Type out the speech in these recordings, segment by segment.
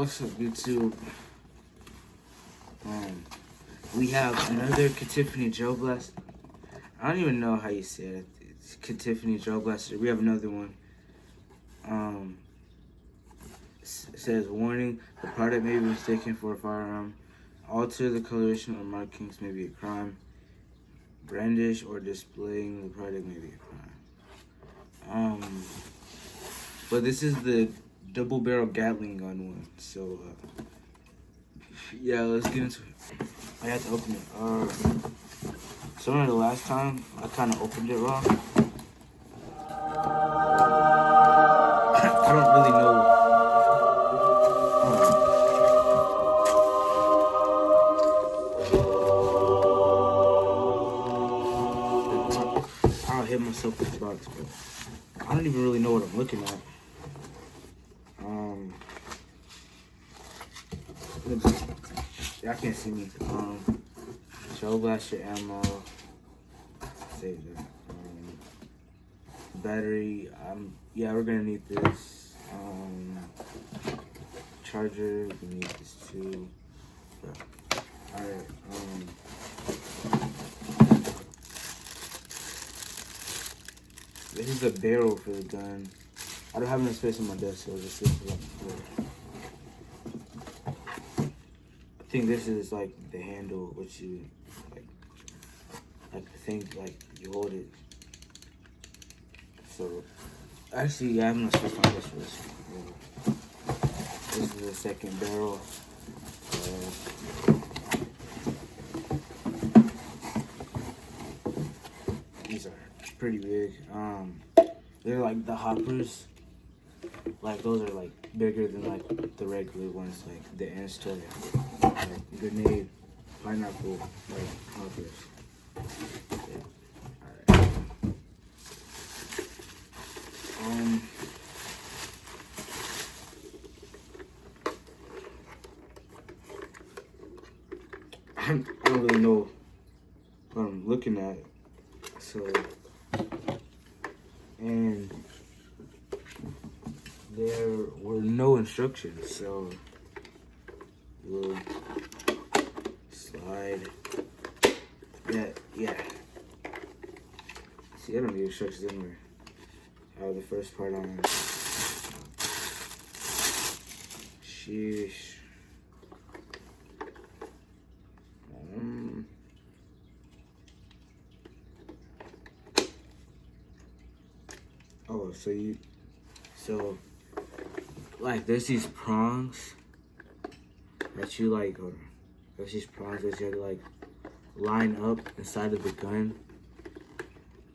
What's up, YouTube? We have another Ctffnny Gel Blaster. I don't even know how you say it. It's Ctffnny Gel Blaster. We have another one. It says, warning, the product may be mistaken for a firearm. Alter the coloration or markings may be a crime. Brandish or displaying the product may be a crime. But this is the double barrel Gatling gun one. So, yeah, let's get into it. I have to open it. So the last time, I kind of opened it wrong. I don't really know. I'll hit myself with the box, but I don't even really know what I'm looking at. Y'all can't see me. Gel blaster ammo. Save that. Battery. Yeah, we're gonna need this. Charger. We need this too. Alright. This is the barrel for the gun. I don't have enough space on my desk, so I'll just sit it on the floor. I think this is like the handle, which you like the thing, like you hold it. So actually, yeah, I'm gonna switch on this first. This is the second barrel. These are pretty big. They're like the hoppers. Like those are like bigger than like the regular ones, like the Insta, like grenade, pineapple, like hoppers. Yeah. Alright. I don't really know what I'm looking at, so, and there were no instructions, so we'll slide. Yeah. See, I don't need instructions anywhere. The first part on it. Sheesh. Oh, so like there's these prongs that you like, or there's these prongs that you have to like line up inside of the gun.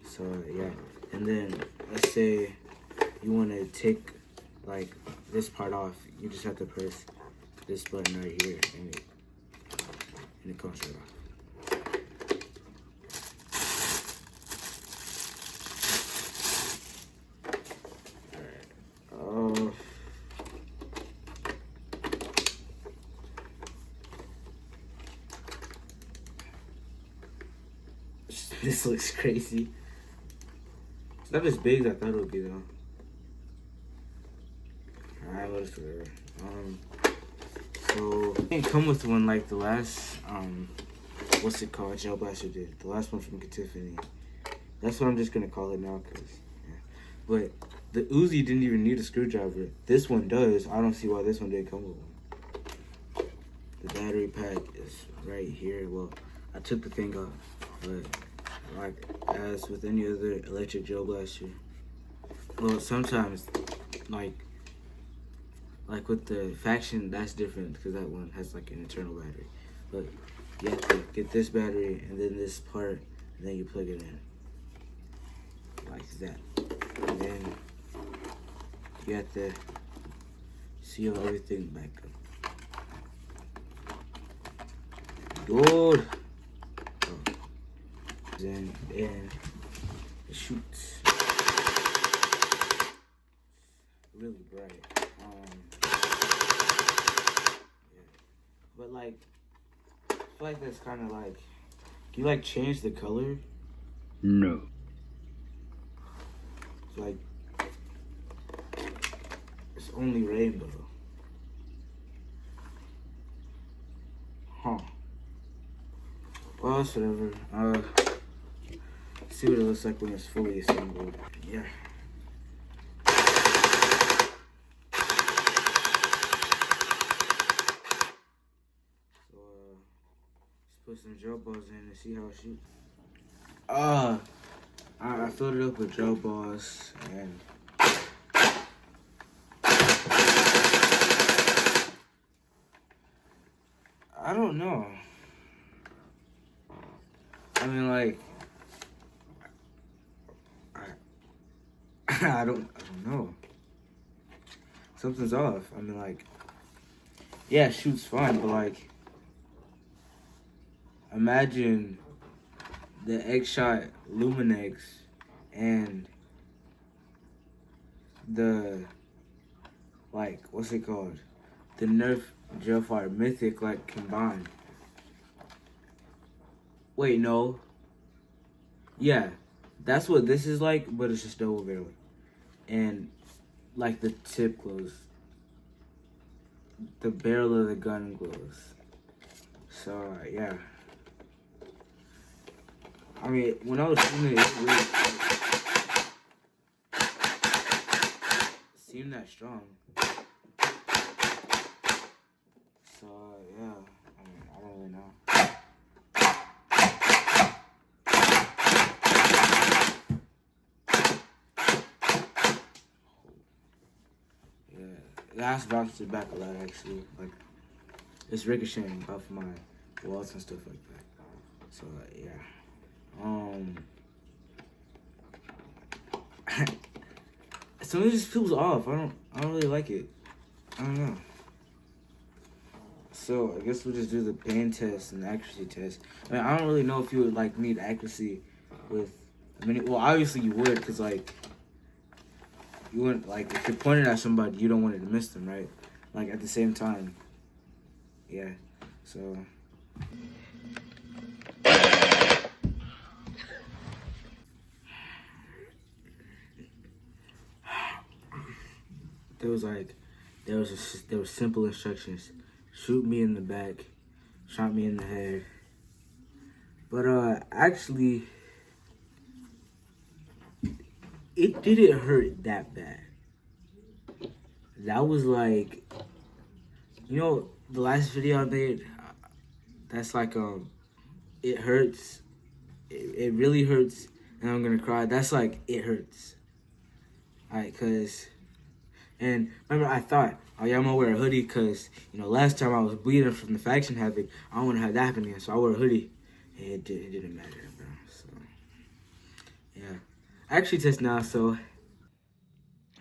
So yeah, and then let's say you want to take like this part off, you just have to press this button right here, and it comes right off. This looks crazy. It's not as big as I thought it would be, though. Alright, whatever. So it didn't come with one like the last what's it called? Gel Blaster did. The last one from Ctffnny. That's what I'm just gonna call it now, cause yeah. But the Uzi didn't even need a screwdriver. This one does. I don't see why this one didn't come with one. The battery pack is right here. Well, I took the thing off, but like as with any other electric gel blaster, well, sometimes like with the Faction, that's different because that one has like an internal battery. But you have to get this battery and then this part, and then you plug it in like that, and then you have to seal everything back up. Good. And it shoots really bright. Yeah. But like, I feel like that's kind of like, can you like change the color? No. It's like, it's only rainbow. Well, it's whatever. See what it looks like when it's fully assembled. Yeah. So, let's put some gel balls in and see how it shoots. I filled it up with gel balls and I don't know. I mean, like, I don't know. Something's off. I mean, like, yeah, it shoots fine, but like, imagine the X-Shot Luminex and the, like, what's it called? The Nerf Gelfire Mythic, like, combined. Wait, no. Yeah, that's what this is like, but it's just double barrel. And, like, the tip glows. The barrel of the gun glows. So, yeah. I mean, when I was shooting it, it really seemed that strong. So, yeah. I mean, I don't really know. That's bounced it back a lot, actually. Like, it's ricocheting off my walls and stuff like that. So, yeah. Something just feels off. I don't really like it. I don't know. So, I guess we'll just do the band test and the accuracy test. I mean, I don't really know if you would, like, need accuracy with... I mean, well, obviously you would, because, like... You wouldn't, like, if you're pointing at somebody, you don't want it to miss them, right? Like, at the same time. Yeah. So... There were simple instructions. Shoot me in the back. Shot me in the head. But, actually... It didn't hurt that bad. That was like, you know, the last video I made, that's like, it hurts. It really hurts, and I'm gonna cry. That's like, it hurts. Alright, and remember I thought, oh yeah, I'm gonna wear a hoodie, cause, you know, last time I was bleeding from the faction havoc, I don't wanna have that happen again, so I wore a hoodie. And it didn't matter, bro, so, yeah. I actually test now, so.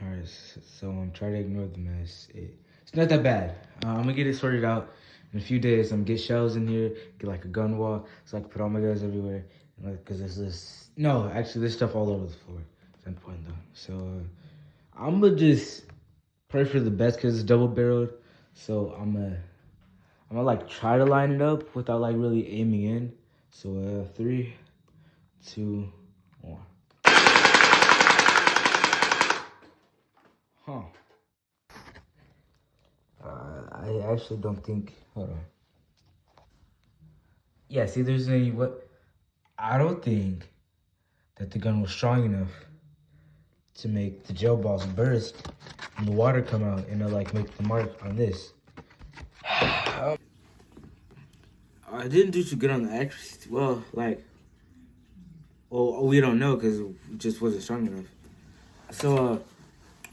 Alright, so I'm trying to ignore the mess. It's not that bad. I'm gonna get it sorted out in a few days. I'm gonna get shelves in here, get like a gun wall, so I can put all my guns everywhere. And like, cause there's this, no, actually there's stuff all over the floor. It's important though. So I'm gonna just pray for the best, cause it's double barreled. So I'm gonna like try to line it up without like really aiming in. So 3, 2, 1. Huh. I actually don't think, hold on. Yeah, see, there's any, I don't think that the gun was strong enough to make the gel balls burst and the water come out and like make the mark on this. I didn't do too good on the accuracy. Well, like, we don't know because it just wasn't strong enough. So,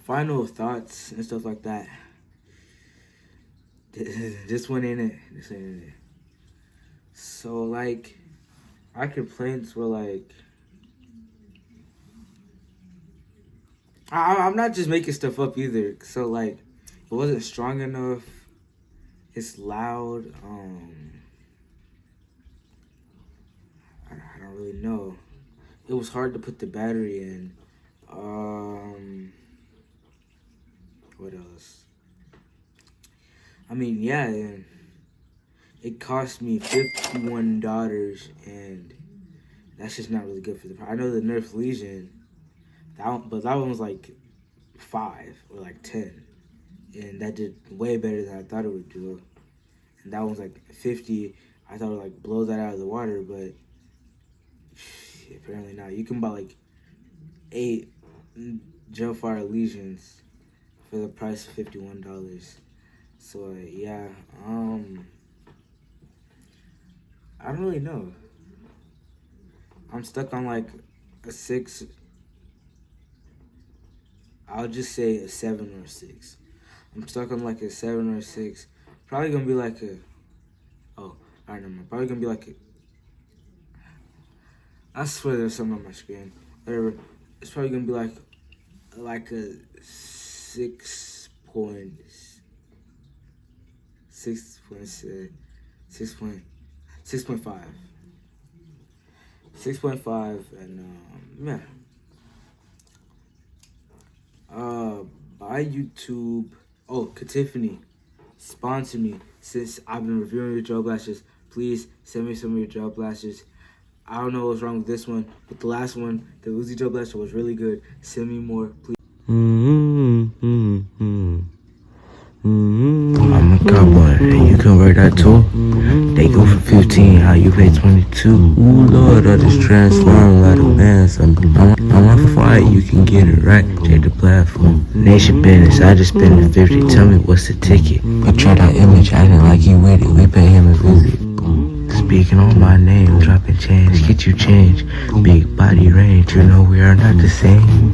final thoughts and stuff like that. This one ain't it. This ain't it. So, like, our complaints were like, I'm not just making stuff up either. So, like, it wasn't strong enough. It's loud. I don't really know. It was hard to put the battery in. What else? I mean, yeah, and it cost me $51, and that's just not really good for the price. I know the Nerf Legion, but that one was like 5 or like 10, and that did way better than I thought it would do. And that one's like 50. I thought it would like blow that out of the water, but apparently not. You can buy like 8 Gelfire Legions for the price of $51. So yeah, I don't really know. I'm stuck on like a 6. I'll just say a 7 or a 6. I'm stuck on like a 7 or a 6. Probably gonna be like a. Oh, I don't know. Probably gonna be like a. I swear there's something on my screen. Whatever. It's probably gonna be like a 6.5, and yeah. Buy YouTube. Oh, Ctffnny, sponsor me since I've been reviewing your gel blasters. Please send me some of your gel blasters. I don't know what's wrong with this one, but the last one, the Uzi gel blaster, was really good. Send me more, please. I'm a cowboy, and you can wear that too. They go for 15, how you pay 22. Ooh, Lord, I just transform like a man. I'm on fire, you can get it right. Check the platform. Nation business, I just spent the 50. Tell me what's the ticket. But try that image, acting like he with it. We pay him a visit. Speaking on my name, dropping change, get you change. Big body range, you know we are not the same.